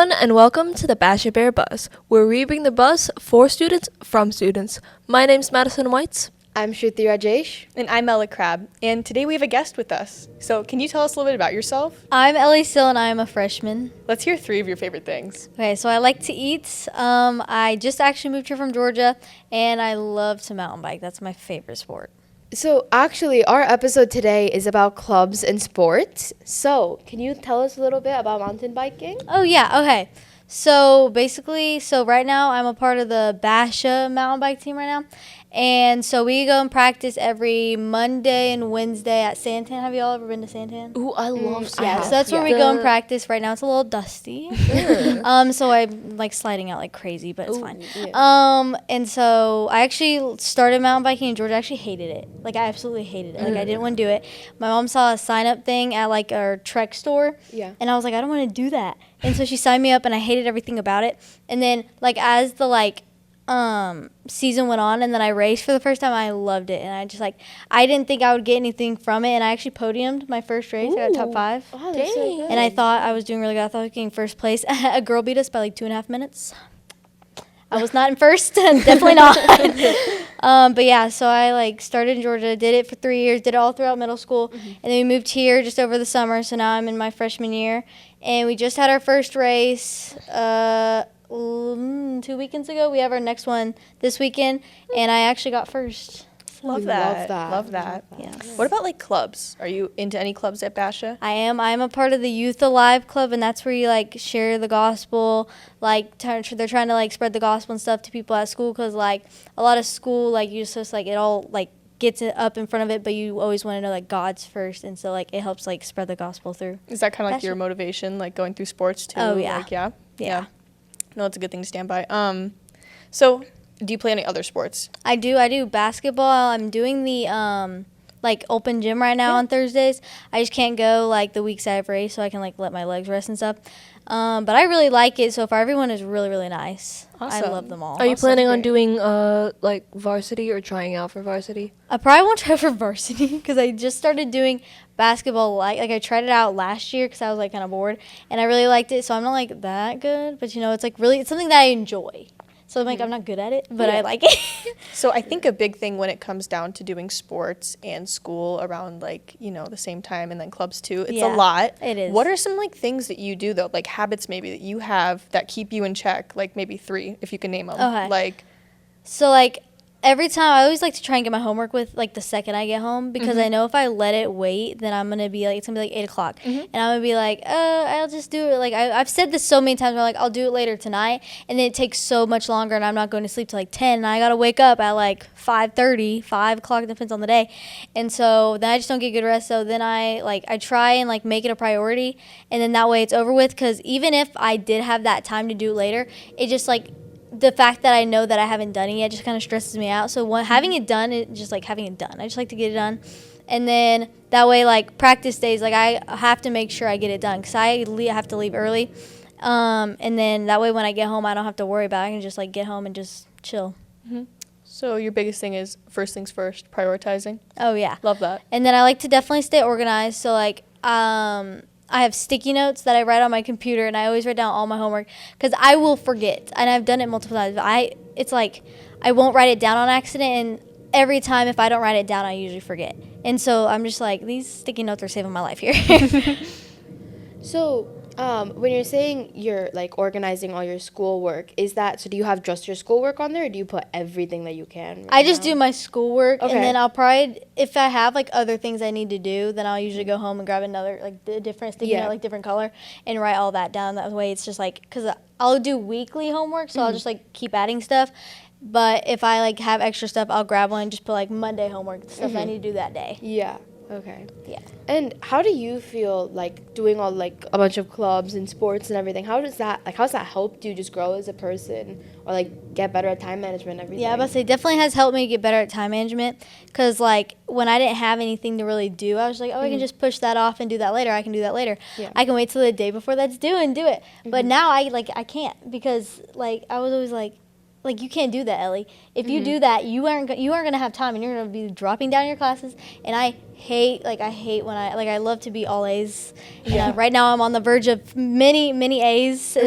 everyone, and welcome to the Basha Bear Buzz, where we bring the buzz for students from students. My name's Madison Whites. I'm Shruti Rajesh. And I'm Ella Crab. And today we have a guest with us. So can you tell us a little bit about yourself? I'm Elia Sill, and I am a freshman. Let's hear 3 of your favorite things. Okay, so I like to eat. I just actually moved here from Georgia, and I love to mountain bike. That's my favorite sport. So actually, our episode today is about clubs and sports. So can you tell us a little bit about mountain biking? Oh, yeah, okay. So basically, right now I'm a part of the Basha mountain bike team right now. And so we go and practice every Monday and Wednesday at Santan. Have you all ever been to Santan? Ooh, I love Yeah, so that's where we go and practice. Right now it's a little dusty. So I'm like sliding out like crazy, but it's fine. Yeah. And so I actually started mountain biking in Georgia. I actually hated it. Like I absolutely hated it. Like I didn't want to do it. My mom saw a sign up thing at like our Trek store. Yeah. And I was like, I don't want to do that. And so she signed me up, and I hated everything about it. And then like as the season went on, and then I raced for the first time, I loved it. And I just I didn't think I would get anything from it, and I actually podiumed my first race. I got top 5. Oh, that's so good. And I thought I was doing really good. I thought I was getting first place. A girl beat us by like 2.5 minutes. I was not in first, definitely not. But yeah, so I started in Georgia, did it for 3 years, did it all throughout middle school, and then we moved here just over the summer. So now I'm in my freshman year, and we just had our first race 2 weekends ago. We have our next one this weekend, and I actually got first. Love that. Yes. What about clubs? Are you into any clubs at Basha? I am a part of the Youth Alive Club, and that's where you share the gospel. They're trying to spread the gospel and stuff to people at school, because a lot of school you just it all gets it up in front of it, but you always want to know God's first, and so it helps spread the gospel through. Is that kind of Basha. your motivation, going through sports too? Oh, yeah. Yeah. No, it's a good thing to stand by. So do you play any other sports? I do basketball. I'm doing the open gym right now on Thursdays. I just can't go the weeks I have race, so I can let my legs rest and stuff. But I really like it so far. Everyone is really, really nice. Awesome. I love them all. Are you planning on Great. doing varsity or trying out for varsity? I probably won't try for varsity because I just started doing basketball. I tried it out last year because I was kind of bored, and I really liked it. So I'm not that good, but it's something that I enjoy. So I'm not good at it, but I like it. So I think a big thing when it comes down to doing sports and school around the same time, and then clubs too, it's a lot. It is. What are some things that you do though, habits maybe that you have that keep you in check? Maybe 3 if you can name them. Okay. So every time I always like to try and get my homework with the second I get home, because I know if I let it wait, then I'm gonna be it's gonna be 8 o'clock, and I'm gonna be I'll just do it. I've said this so many times, where I'll do it later tonight, and then it takes so much longer, and I'm not going to sleep till 10, and I gotta wake up at 5:30, 5 o'clock, depends on the day, and so then I just don't get good rest. So then I try and make it a priority, and then that way it's over with. Because even if I did have that time to do it later, it just the fact that I know that I haven't done it yet just kind of stresses me out. So having it done, it just having it done. I just like to get it done. And then that way, practice days, I have to make sure I get it done, because I have to leave early. And then that way when I get home, I don't have to worry about it. I can just get home and just chill. So your biggest thing is first things first, prioritizing. Oh, yeah. Love that. And then I like to definitely stay organized. So I have sticky notes that I write on my computer, and I always write down all my homework, because I will forget, and I've done it multiple times. But I won't write it down on accident, and every time if I don't write it down, I usually forget. And so I'm just these sticky notes are saving my life here. So when you're saying you're organizing all your schoolwork, is that, so do you have just your schoolwork on there, or do you put everything that you can? I just do my schoolwork, Okay. and then I'll probably, if I have other things I need to do, then I'll usually go home and grab another the different sticky note, different color, and write all that down. That way it's just because I'll do weekly homework, so I'll just keep adding stuff. But if I have extra stuff, I'll grab one and just put Monday homework, stuff I need to do that day. Yeah. Okay. Yeah. And how do you feel doing all a bunch of clubs and sports and everything? How does that help you just grow as a person, or get better at time management and everything? Yeah, but it definitely has helped me get better at time management, because when I didn't have anything to really do, I was I can just push that off and do that later. I can do that later. Yeah. I can wait till the day before that's due and do it. But now I can't, because I was always like, you can't do that, Ellie. If you do that, you aren't going to have time, and you're going to be dropping down your classes. And I hate when I love to be all A's. And, right now I'm on the verge of many A's,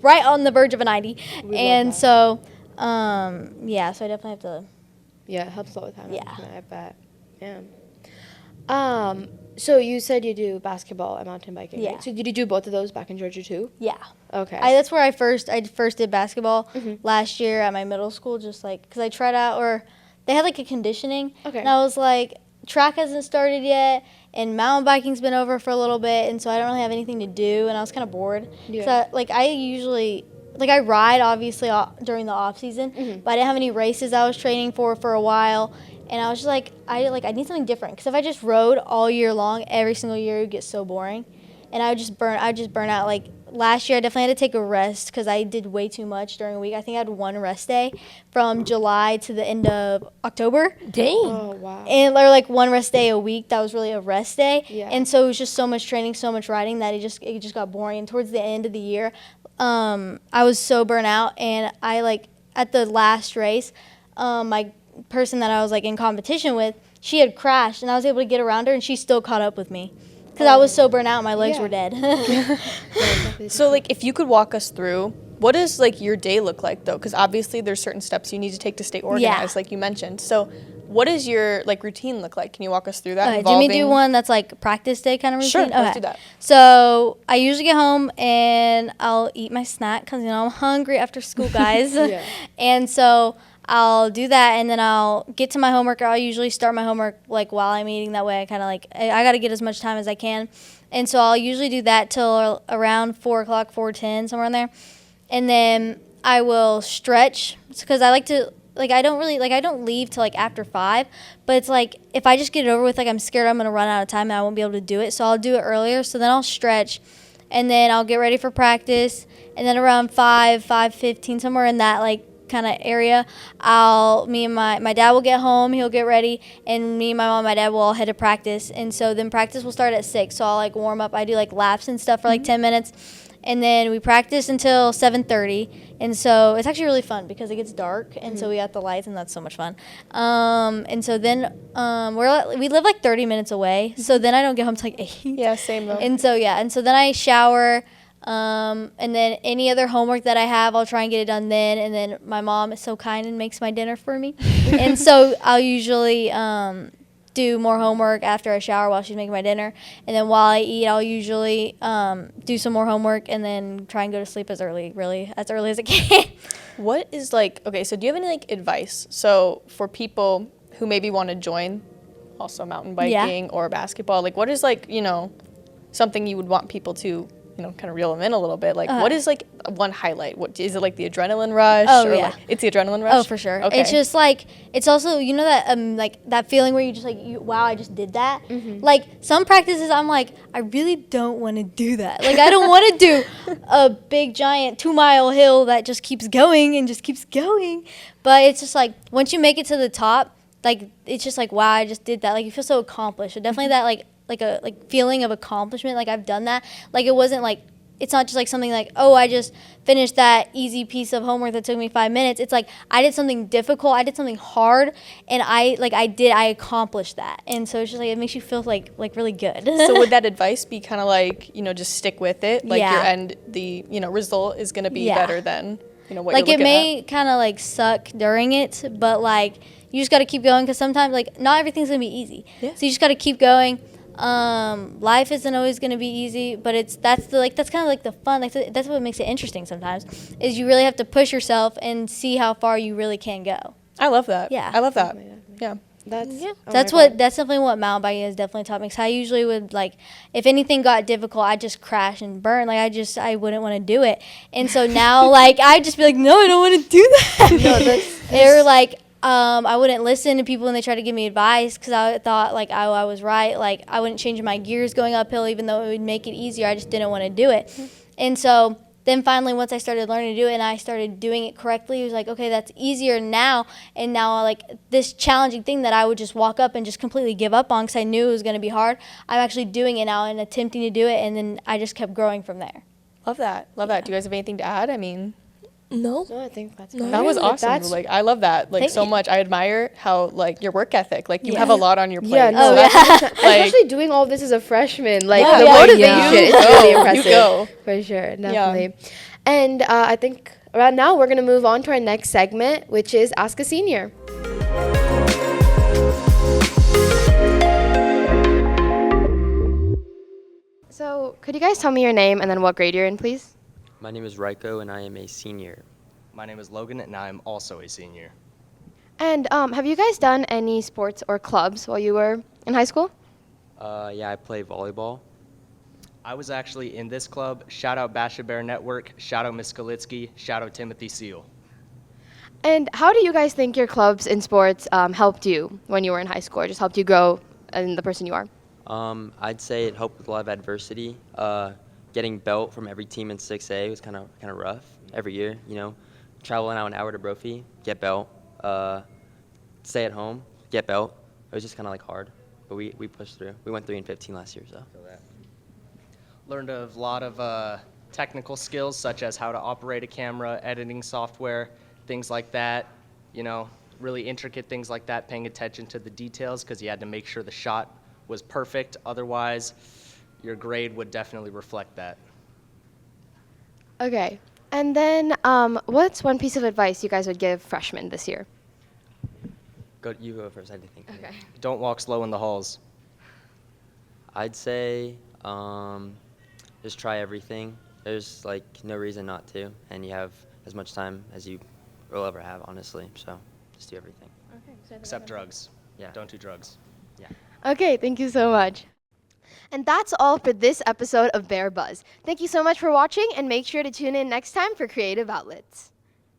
right on the verge of a 90. And so, so I definitely have to. Yeah, it helps a lot with time. Yeah. I bet. Yeah. So you said you do basketball and mountain biking. Yeah. Right? So did you do both of those back in Georgia too? Yeah. Okay. That's where I first did basketball last year at my middle school, just like because I tried out, or they had like a conditioning, Okay. and I was like, track hasn't started yet, and mountain biking's been over for a little bit, and so I don't really have anything to do, and I was kind of bored. Yeah. So I usually I ride obviously during the off season, but I didn't have any races I was training for a while. And I was just like, I need something different, because if I just rode all year long, every single year, it would get so boring, and I would just burn out. Like last year, I definitely had to take a rest because I did way too much during a week. I think I had one rest day from July to the end of October. Dang. Oh wow. And or like one rest day a week, that was really a rest day. Yeah. And so it was just so much training, so much riding that it just got boring. And towards the end of the year, I was so burnt out, and I at the last race, my person that I was in competition with, she had crashed, and I was able to get around her, and she still caught up with me because I was so burnt out, my legs were dead. So if you could walk us through, what does your day look like though? Because obviously there's certain steps you need to take to stay organized, like you mentioned. So what does your routine look like? Can you walk us through that? Do you do one that's practice day kind of routine? Sure, Okay. let's do that. So I usually get home and I'll eat my snack because I'm hungry after school, guys. Yeah. And so I'll do that, and then I'll get to my homework. I'll usually start my homework while I'm eating. That way I kind of I got to get as much time as I can. And so I'll usually do that till around 4 o'clock, 4:10, somewhere in there. And then I will stretch because I like to, I don't really, I don't leave till after 5. But it's if I just get it over with, I'm scared I'm going to run out of time and I won't be able to do it. So I'll do it earlier. So then I'll stretch, and then I'll get ready for practice. And then around 5:15, somewhere in that kind of area, me and my dad will get home, he'll get ready, and me and my mom and my dad will all head to practice. And so then practice will start at 6, so I'll warm up. I do laps and stuff for 10 minutes, and then we practice until 7:30. And so it's actually really fun because it gets dark, and so we got the lights, and that's so much fun. And so then we live 30 minutes away, so then I don't get home till 8. Yeah, same though. And so then I shower. And then any other homework that I have, I'll try and get it done then. And then my mom is so kind and makes my dinner for me. And so I'll usually do more homework after I shower while she's making my dinner. And then while I eat, I'll usually do some more homework and then try and go to sleep as early as I can. What is okay, so do you have any advice? So for people who maybe want to join also mountain biking or basketball, what is something you would want people to kind of reel them in a little bit. What is one highlight? What is it, the adrenaline rush? Oh, or, yeah. It's the adrenaline rush? Oh, for sure. Okay. It's just it's also, that that feeling where you just wow, I just did that. Some practices I'm I really don't want to do that. I don't want to do a big giant 2-mile hill that just keeps going and just keeps going. But it's just once you make it to the top, it's just wow, I just did that. You feel so accomplished. So definitely that a feeling of accomplishment, I've done that. It wasn't it's not just something oh, I just finished that easy piece of homework that took me 5 minutes. It's I did something difficult, I did something hard, and I accomplished that. And so it's just it makes you feel really good. So would that advice be kind of just stick with it? Your end, the result is going to be better than what you're looking at. It may kind of suck during it, but you just got to keep going, because sometimes not everything's going to be easy. Yeah. So you just got to keep going. Life isn't always going to be easy, but that's kind of the fun. That's what makes it interesting sometimes, is you really have to push yourself and see how far you really can go. I love that. Yeah. I love that. Yeah. That's That's definitely what mountain biking has definitely taught me. 'Cause I usually would if anything got difficult, I'd just crash and burn. I wouldn't want to do it. And so now I'd just be no, I don't want to do that. No, or I wouldn't listen to people when they tried to give me advice, because I thought I was right. I wouldn't change my gears going uphill, even though it would make it easier. I just didn't want to do it. And so then finally, once I started learning to do it and I started doing it correctly, it was okay, that's easier now. And now this challenging thing that I would just walk up and just completely give up on because I knew it was going to be hard, I'm actually doing it now and attempting to do it, and then I just kept growing from there. Love that. Love that. Do you guys have anything to add? I mean... No. No, I think that's No. fine. That was Like, awesome. that's- Like I love that. Like Thank so you. much. I admire how like your work ethic. Like you Yeah. have a lot on your plate. Yeah, no, Oh, that's yeah. like, especially doing all this as a freshman, like Yeah, the yeah, motivation yeah. is You really go, impressive. you go. For sure, definitely. And I think right now we're gonna move on to our next segment, which is Ask a Senior. So, could you guys tell me your name and then what grade you're in, please? My name is Raiko, and I am a senior. My name is Logan, and I'm also a senior. And have you guys done any sports or clubs while you were in high school? Yeah, I play volleyball. I was actually in this club. Shout out Basha Bear Network. Shout out Miss Skalitsky. Shout out Timothy Seal. And how do you guys think your clubs in sports helped you when you were in high school, or just helped you grow in the person you are? I'd say it helped with a lot of adversity. Getting belt from every team in 6A was kind of rough every year. You know, traveling out an hour to Brophy, get belt. Stay at home, get belt. It was just kind of like hard, but we pushed through. We went 3-15 last year, so. Learned a lot of technical skills, such as how to operate a camera, editing software, things like that. You know, really intricate things like that, paying attention to the details because you had to make sure the shot was perfect. Otherwise, your grade would definitely reflect that. Okay. And then what's one piece of advice you guys would give freshmen this year? You go first. I didn't think. Okay. Don't walk slow in the halls. I'd say just try everything. There's like no reason not to, and you have as much time as you will ever have, honestly. So just do everything. Except drugs. Yeah. Don't do drugs. Yeah. Okay, thank you so much. And that's all for this episode of Bear Buzz. Thank you so much for watching, and make sure to tune in next time for Creative Outlets.